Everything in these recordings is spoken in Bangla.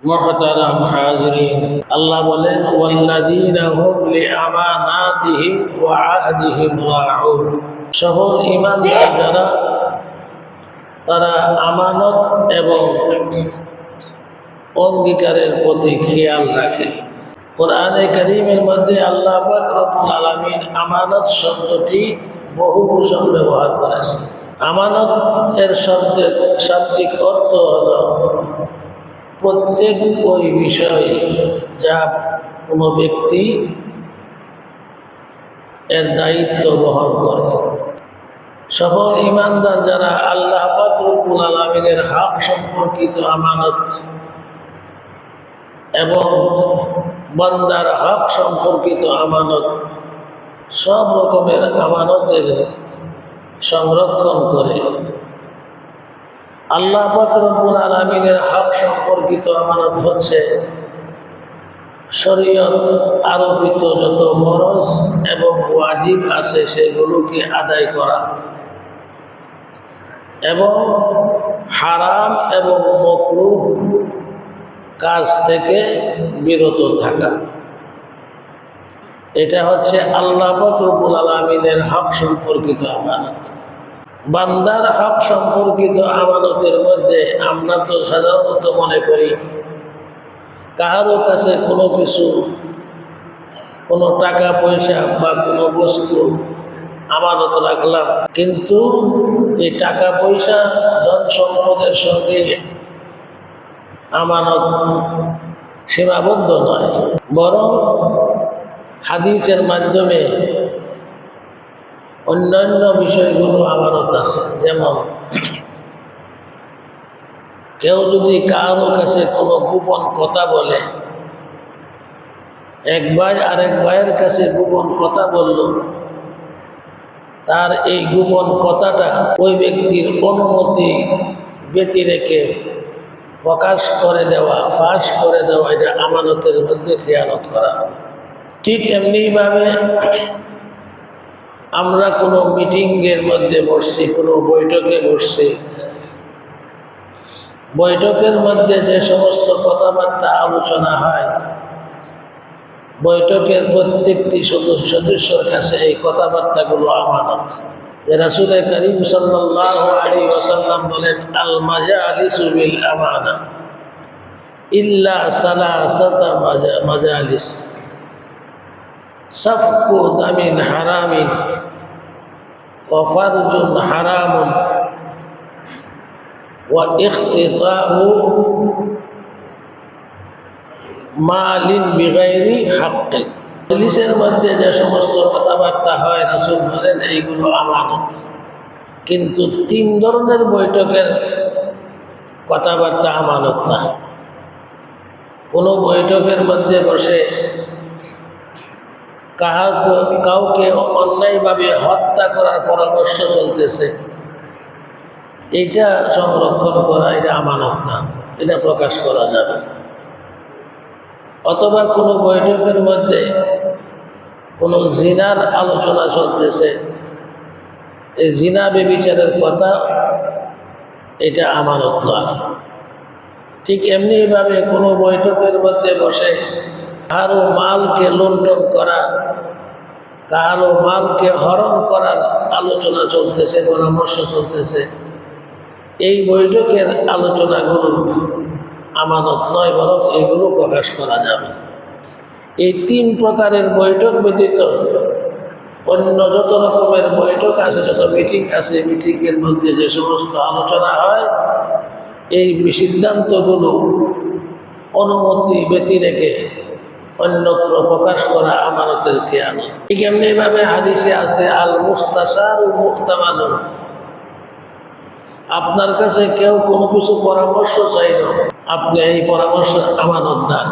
মুহতারাম হাজিরিন, আল্লাহ বলেন ওয়াল্লাযীনা হুম লিআমানাতিহিম ওয়া আহদিহিম রাউন। সকল ঈমানদার যারা, তারা আমানত এবং অঙ্গীকারের প্রতি খেয়াল রাখে। কোরআনে কারীমের মধ্যে আল্লাহ পাক রব্বুল আলামিন আমানত শব্দটি বহু বচন ব্যবহার করেছেন। আমানত এর শব্দের শাব্দিক অর্থ হল প্রত্যেক ওই বিষয়ে যা কোনো ব্যক্তি এর দায়িত্ব বহন করে। সকল ঈমানদার যারা আল্লাহ পাক রব্বুল আলামিনের হক সম্পর্কিত আমানত এবং বান্দার হক সম্পর্কিত আমানত, সব রকমের আমানতের সংরক্ষণ করে। আল্লাহ পাক রব্বুল আলামিনের হক সম্পর্কিত আমানত হচ্ছে শরীয়ত আরোপিত যত ফরজ এবং ওয়াজিব আছে সেগুলোকে আদায় করা এবং হারাম এবং মাকরুহ কাজ থেকে বিরত থাকা। এটা হচ্ছে আল্লাহ পাক রব্বুল আলামিনের হক সম্পর্কিত আমানত। বান্দার হক সম্পর্কিত আমানতের মধ্যে আমরা তো সাধারণত মনে করি কারো কাছে কোনো কিছু, কোনো টাকা পয়সা বা কোনো বস্তু আমানত রাখলাম, কিন্তু এই টাকা পয়সা ধন সম্পদের সঙ্গে আমানত সীমাবদ্ধ নয়, বরং হাদিসের মাধ্যমে অন্যান্য বিষয়গুলো আমানত আছে। যেমন কেউ যদি কারো কাছে কোনো গোপন কথা বলে, এক ভাই আরেক ভাইয়ের কাছে গোপন কথা বলল, তার এই গোপন কথাটা ওই ব্যক্তির অনুমতি ব্যতি রেখে প্রকাশ করে দেওয়া, ফাঁস করে দেওয়া, এটা আমানতের মধ্যে খেয়ানত করা। ঠিক এমনিভাবে আমরা কোনো মিটিংয়ের মধ্যে বসছি, কোনো বৈঠকে বসছি, বৈঠকের মধ্যে যে সমস্ত কথাবার্তা আলোচনা হয়, বৈঠকের প্রত্যেকটি সদস্যর কাছে এই কথাবার্তাগুলো আমানত। রাসূল করিম সাল্লাল্লাহু আলাইহি ওয়াসাল্লাম বলেন, আল মাজালিসু বিল আমানা ইল্লা সালাসাতা মাজালিস সাফকু দামিন হারামিন ওয়া ফারজুন হারামুন ওয়া ইখতিতাউ মালিন বিগাইরি হাক্কি। মজলিসের মধ্যে যে সমস্ত কথাবার্তা হয়, রাসূল বলেন এইগুলো আমানত। কিন্তু 3 ধরনের বৈঠকের কথাবার্তা আমানত না। কোনো বৈঠকের মধ্যে বসে কাউকে অন্যায়ভাবে হত্যা করার পরামর্শ চলতেছে, এটা সংরক্ষণ করা, এটা আমানত না, এটা প্রকাশ করা যাবে। অথবা কোনো বৈঠকের মধ্যে কোনো জিনার আলোচনা চলতেছে, এই জিনা ব্যভিচারের কথা, এটা আমানত নয়। ঠিক এমনিভাবে কোনো বৈঠকের মধ্যে বসে কারো মালকে লুণ্ঠন করা, কারো মালকে হরণ করার আলোচনা চলতেছে, পরামর্শ চলতেছে, এই বৈঠকের আলোচনাগুলো আমানত নয়, বরং এগুলো প্রকাশ করা যাবে। এই 3 প্রকারের বৈঠক ব্যতীত অন্য যত রকমের বৈঠক আছে, যত মিটিং আছে, মিটিংয়ের মধ্যে যে সমস্ত আলোচনা হয়, এই সিদ্ধান্তগুলো অনুমতি ব্যতি রেখে অন্যত্র প্রকাশ করা আমানতের খেয়ানত। ঠিক এমনিভাবে হাদিসে আছে, আল মুস্তাশারু মুহতামানুন। আপনার কাছে কেউ কোনো কিছু পরামর্শ চাইল, আপনি এই পরামর্শ আমানত দেন।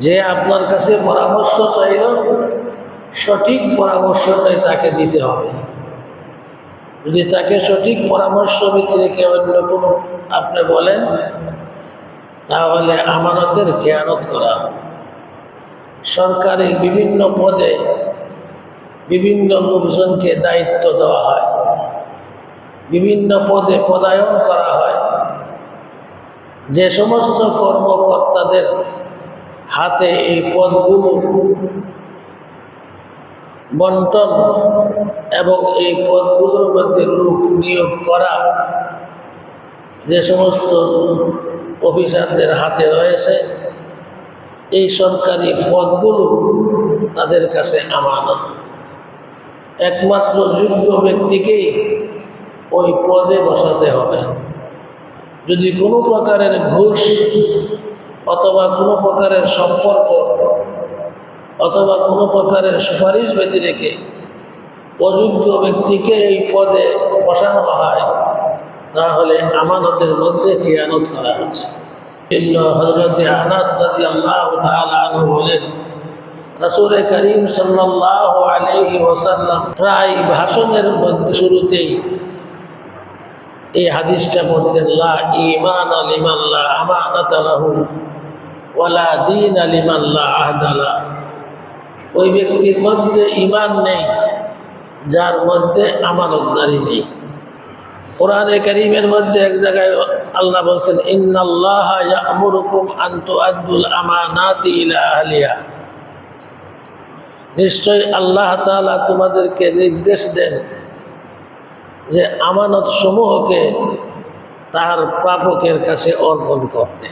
যে আপনার কাছে পরামর্শ চাইল, সঠিক পরামর্শটাই তাকে দিতে হবে। যদি তাকে সঠিক পরামর্শ ব্যতি রেখে অন্য কোনো আপনি বলেন, তাহলে আমানতের খেয়ানত করা। সরকারি বিভিন্ন পদে বিভিন্ন লোকজনকে দায়িত্ব দেওয়া হয়, বিভিন্ন পদে পদায়ন করা হয়, যে সমস্ত কর্মকর্তাদের হাতে এই পদগুলো বন্টন এবং এই পদগুলোর মধ্যে লোক নিয়োগ করা যে সমস্ত অফিসারদের হাতে রয়েছে, এই সরকারি পদগুলো তাদের কাছে আমানত। একমাত্র যোগ্য ব্যক্তিকেই ওই পদে বসাতে হবে। যদি কোনো প্রকারের ঘুষ অথবা কোনো প্রকারের সম্পর্ক অথবা কোনো প্রকারের সুপারিশ ব্যতি রেখে অযোগ্য ব্যক্তিকে এই পদে বসানো হয়, তাহলে আমানতের মধ্যে খিয়ানত করা হচ্ছে। হযরতে আনাস রাদিয়াল্লাহু তাআলা আনহু বলেন, রাসূল করিম সাল্লাল্লাহু আলাইহি ওয়াসাল্লাম প্রায় ভাষণের মধ্যে শুরুতেই এই হাদিসটা বলতেন, লা ঈমান লিমান লা আমানাতা লাহু ওয়ালা দীন লিমান লা আহদা লাহু। ওই ব্যক্তির মধ্যে ঈমান নেই যার মধ্যে আমানতদারি নেই। কোরআনে কারীমের মধ্যে এক জায়গায় আল্লাহ বলছেন, ইন্নাল্লাহা ইয়া'মুরুকুম আন তুআদ্দুল আমানাতি ইলা আহলিহা। নিশ্চয় আল্লাহ তাআলা তোমাদেরকে নির্দেশ দেন যে আমানত সমূহকে তার প্রাপকের কাছে অর্পণ করতে।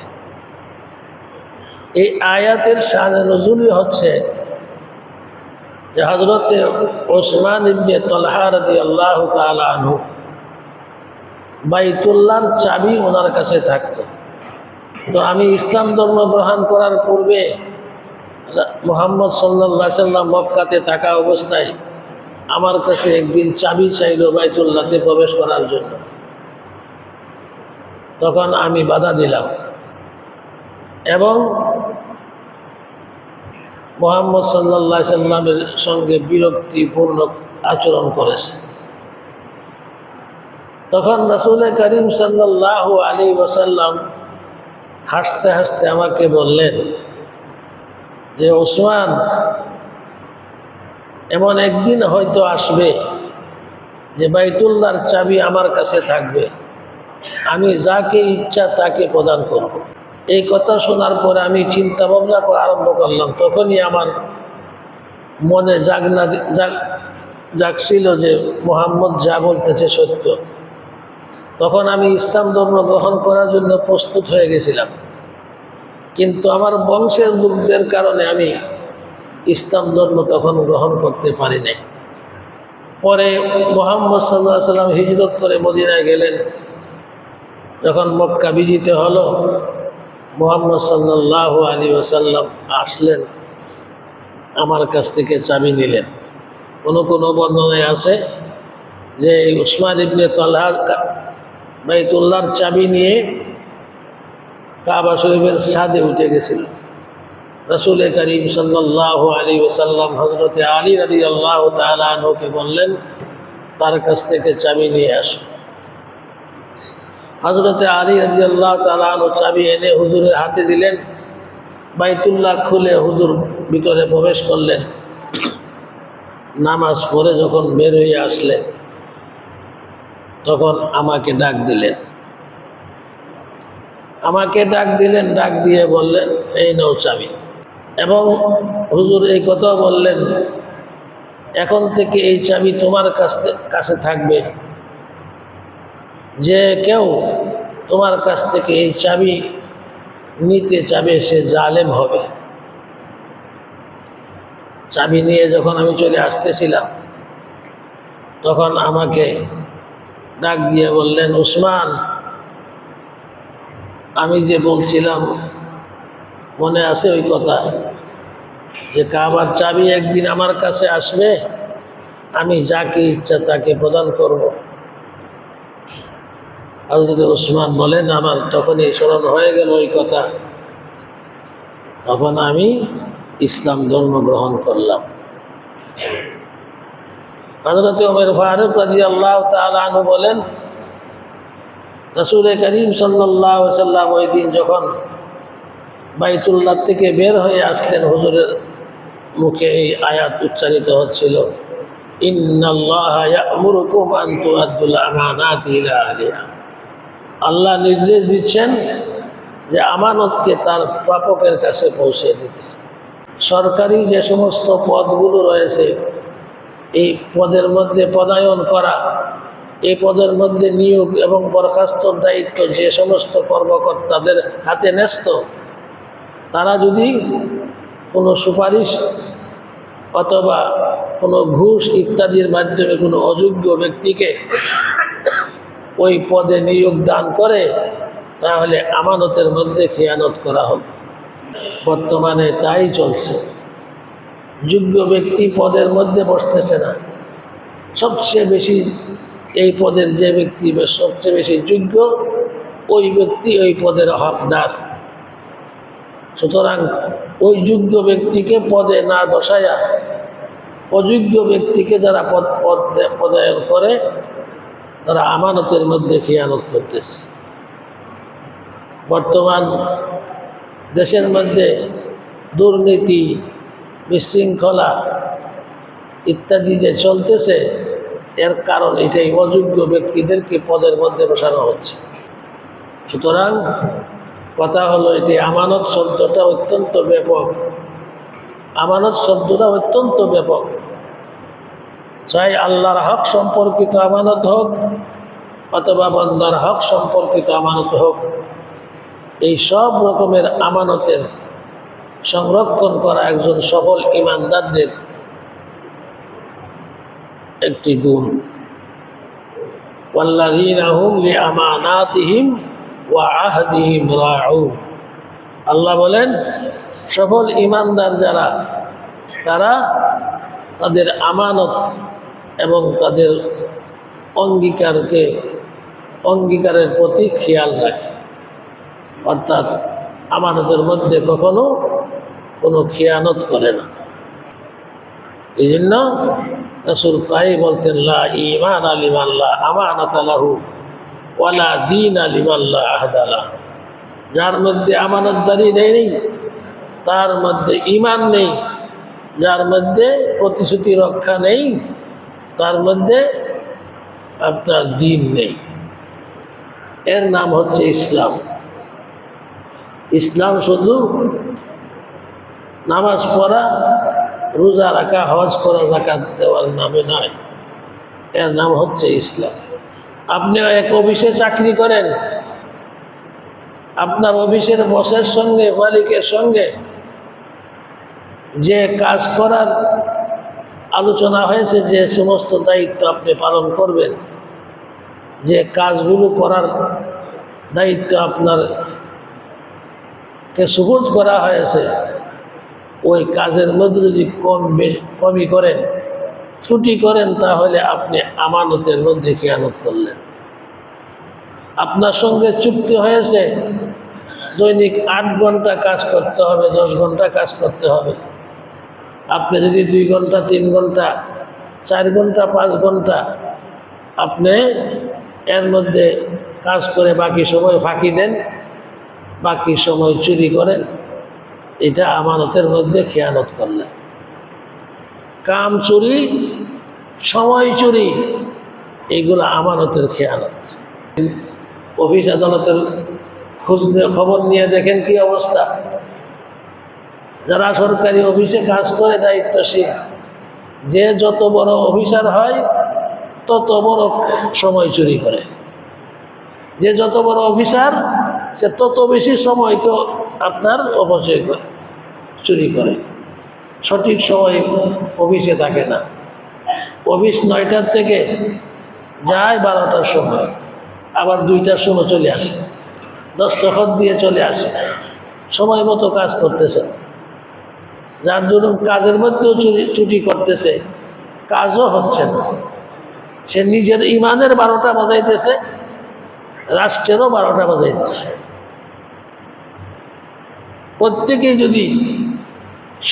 এই আয়াতের শানে নজুলই হচ্ছে যে হযরতে ওসমান ইবনে তালহা রাদিয়াল্লাহু তাআলা আনহু বাইতুল্লাহর চাবি ওনার কাছে থাকতো। তো আমি ইসলাম ধর্ম গ্রহণ করার পূর্বে মুহাম্মদ সাল্লাল্লাহু আলাইহি সাল্লাম মক্কাতে থাকা অবস্থায় আমার কাছে একদিন চাবি চাইল বাইতুল্লাহতে প্রবেশ করার জন্য। তখন আমি বাধা দিলাম এবং মুহাম্মদ সাল্লাল্লাহু আলাইহি সাল্লামের সঙ্গে বিরক্তিপূর্ণ আচরণ করেছে। তখন রাসূল করিম সাল্লাল্লাহু আলাইহি ওয়াসাল্লাম হাসতে হাসতে আমাকে বললেন যে, ওসমান, এমন একদিন হয়তো আসবে যে বাইতুল্লাহর চাবি আমার কাছে থাকবে, আমি যাকে ইচ্ছা তাকে প্রদান করব। এই কথা শোনার পরে আমি চিন্তা ভাবনা করা আরম্ভ করলাম। তখনই আমার মনে জাগছিল যে মুহাম্মদ যা বলতেছে সত্য। তখন আমি ইসলাম ধর্ম গ্রহণ করার জন্য প্রস্তুত হয়ে গেছিলাম, কিন্তু আমার বংশের লোকদের কারণে আমি ইসলাম ধর্ম তখন গ্রহণ করতে পারি নাই। পরে মুহাম্মদ সাল্লাল্লাহু আলাইহি ওয়াসাল্লাম হিজরত করে মদিনায় গেলেন। যখন মক্কা বিজিত হলো, মুহাম্মদ সাল্লাল্লাহু আলাইহি ওয়াসাল্লাম আসলেন, আমার কাছ থেকে চাবি নিলেন। কোনো কোনো বর্ণনায় আছে যে উসমান ইবনে তালহা বাইতুল্লাহর চাবি নিয়ে কাবা শরীফের ছাদে উঠে গেছিল। রাসূল করিম সাল্লাল্লাহু আলাইহি ওয়াসাল্লাম হযরতে আলী রাদিয়াল্লাহু তাআলা আনহুকে বললেন, তার কাছ থেকে চাবি নিয়ে আসো। হযরতে আলী রাদিয়াল্লাহু তাআলা আনহু চাবি এনে হুজুরের হাতে দিলেন। বাইতুল্লাহ খুলে হুজুর ভিতরে প্রবেশ করলেন। নামাজ পড়ে যখন বের হয়ে আসলেন, তখন আমাকে ডাক দিলেন। ডাক দিয়ে বললেন, এই নাও চাবি। এবং হুজুর এই কথা বললেন, এখন থেকে এই চাবি তোমার কাছে থাকবে। যে কেউ তোমার কাছ থেকে এই চাবি নিতে চাবে সে জালেম হবে। চাবি নিয়ে যখন আমি চলে আসতেছিলাম, তখন আমাকে ডাক দিয়ে বললেন, উসমান, আমি যে বলছিলাম মনে আছে ওই কথা, যে কাবার চাবি একদিন আমার কাছে আসবে, আমি যাকে ইচ্ছা তাকে প্রদান করব। হযরত উসমান বলেন, আমার তখনই স্মরণ হয়ে গেল ওই কথা। তখন আমি ইসলাম ধর্ম গ্রহণ করলাম। হযরত ওমর ফারুক রাদিয়াল্লাহু তাআলা আনহু বলেন, রাসূল করিম সাল্লাল্লাহু আলাইহি ওয়াসাল্লাম ওই দিন যখন বাইতুল্লাহ থেকে বের হয়ে আসলেন, হুজুরের মুখে এই আয়াত উচ্চারিত হচ্ছিল, ইন্নাল্লাহা ইয়া'মুরুকুম আন তুআদ্দুল আমানাতি ইলা আহলিহা। আল্লাহ নির্দেশ দিচ্ছেন যে আমানতকে তার প্রাপকের কাছে পৌঁছে দিতে। সরকারি যে সমস্ত পদগুলো রয়েছে, এই পদের মধ্যে পদায়ন করা, এই পদের মধ্যে নিয়োগ এবং বরখাস্তর দায়িত্ব যে সমস্ত কর্মকর্তাদের হাতে ন্যস্ত, তারা যদি কোনো সুপারিশ অথবা কোনো ঘুষ ইত্যাদির মাধ্যমে কোনো অযোগ্য ব্যক্তিকে ওই পদে নিয়োগ দান করে, তাহলে আমানতের মধ্যে খেয়ানত করা হবে। বর্তমানে তাই চলছে। যোগ্য ব্যক্তি পদের মধ্যে বসতেছে না। সবচেয়ে বেশি এই পদের যে ব্যক্তি সবচেয়ে বেশি যোগ্য, ওই ব্যক্তি ওই পদের হকদার। সুতরাং ওই যোগ্য ব্যক্তিকে পদে না বসায়া অযোগ্য ব্যক্তিকে যারা পদায়ন করে, তারা আমানতের মধ্যে খেয়ানত করতেছে। বর্তমান দেশের মধ্যে দুর্নীতি, বিশৃঙ্খলা ইত্যাদি যে চলতেছে, এর কারণ এটাই, অযোগ্য ব্যক্তিদেরকে পদের মধ্যে বসানো হচ্ছে। সুতরাং কথা হলো, এটি আমানত শব্দটা অত্যন্ত ব্যাপক। আমানত শব্দটা অত্যন্ত ব্যাপক। চাই আল্লাহর হক সম্পর্কিত আমানত হোক অথবা বান্দার হক সম্পর্কিত আমানত হোক, এই সব রকমের আমানতের সংরক্ষণ করা একজন সফল ঈমানদারদের একটি গুণ। ওয়াল্লাযীনা হুম লিআমানাতিহিম ওয়া আহদিহিম রাউন। আল্লাহ বলেন, সফল ঈমানদার যারা, তারা তাদের আমানত এবং তাদের অঙ্গীকারের প্রতি খেয়াল রাখে। অর্থাৎ আমানতের মধ্যে কখনো কোনো খেয়ানত করে না। এই জন্য রাসূল প্রায় বলতেন, লা ঈমানা লিমান লা আমানাতা লাহু ওয়ালা দীনা লিমান লা আহদা লাহু। যার মধ্যে আমানতদারি নেই, তার মধ্যে ঈমান নেই। যার মধ্যে প্রতিশ্রুতি রক্ষা নেই, তার মধ্যে আপনার দ্বীন নেই। এর নাম হচ্ছে ইসলাম। ইসলাম শুধু নামাজ পড়া, রোজা রাখা, হজ করা, যাকাত দেওয়ার নামে নয়। এর নাম হচ্ছে ইসলাম। আপনি এক অফিসে চাকরি করেন, আপনার অফিসের বসের সঙ্গে, মালিকের সঙ্গে যে কাজ করার আলোচনা হয়েছে, যে সমস্ত দায়িত্ব আপনি পালন করবেন, যে কাজগুলো করার দায়িত্ব আপনারকে সুবোধ করা হয়েছে, ওই কাজের মধ্যে যদি কমই করেন, ত্রুটি করেন, তাহলে আপনি আমানতের মধ্যে খেয়ানত করলেন। আপনার সঙ্গে চুক্তি হয়েছে দৈনিক 8 ঘন্টা কাজ করতে হবে, 10 ঘন্টা কাজ করতে হবে। আপনি যদি 2 ঘন্টা, 3 ঘন্টা, 4 ঘন্টা, 5 ঘন্টা আপনি এর মধ্যে কাজ করে বাকি সময় ফাঁকি দেন, বাকি সময় চুরি করেন, এটা আমানতের মধ্যে খেয়ানত করলেন। কাম চুরি, সময় চুরি, এগুলো আমানতের খেয়ানত। অফিস আদালতের খবর নিয়ে দেখেন কি অবস্থা। যারা সরকারি অফিসে কাজ করে, দায়িত্বশীল, যে যত বড় অফিসার হয় তত বড় সময় চুরি করে। যে যত বড় অফিসার, সে তত বেশি সময়কে আপনার অপচয় করে, চুরি করে। সঠিক সময় অফিসে থাকে না। অফিস 9টার থেকে যায় 12টার সময়, আবার 2টার সময় চলে আসে, দস্তখত দিয়ে চলে আসে, সময় মতো কাজ করতেছে। যার জন্য কাজের মধ্যেও ত্রুটি করতেছে, কাজও হচ্ছে না। সে নিজের ইমানের 12টা বাজাইতেছে, রাষ্ট্রেরও 12টা বাজাইতেছে। প্রত্যেকেই যদি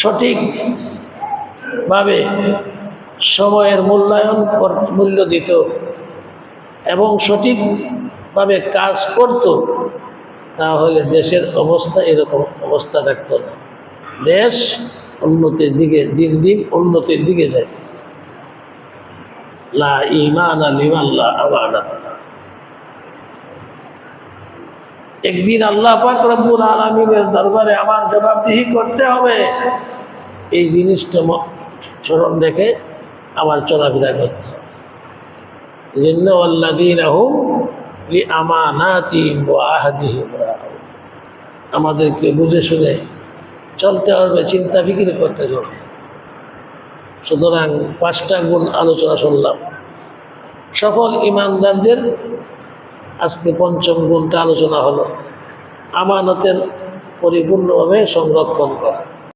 সঠিকভাবে সময়ের মূল্য দিত এবং সঠিকভাবে কাজ করত, তাহলে দেশের অবস্থা এরকম অবস্থা থাকত না। দেশ উন্নতির দিকে, দিন দিন উন্নতির দিকে যায়। লা ঈমানা লিমান লা আমানাত। একদিন আল্লাহ পাক রব্বুল আলামিনের দরবারে আমার জবাবদিহি করতে হবে, এই জিনিসটা স্মরণ রেখে আমার চলাফেরা করতে হবে। এই জন্য আল্লাযীনা হুম লিআমানাতিহিম ওয়া আহদিহিম রাউন, আমাদেরকে বুঝে শুনে চলতে হবে, চিন্তা ফিকির করতে হবে। সুতরাং 5টা গুণ আলোচনা শুনলাম সফল ইমানদারদের। আজকে 5ম গুণটা আলোচনা হলো আমানতের পরিপূর্ণভাবে সংরক্ষণ করা।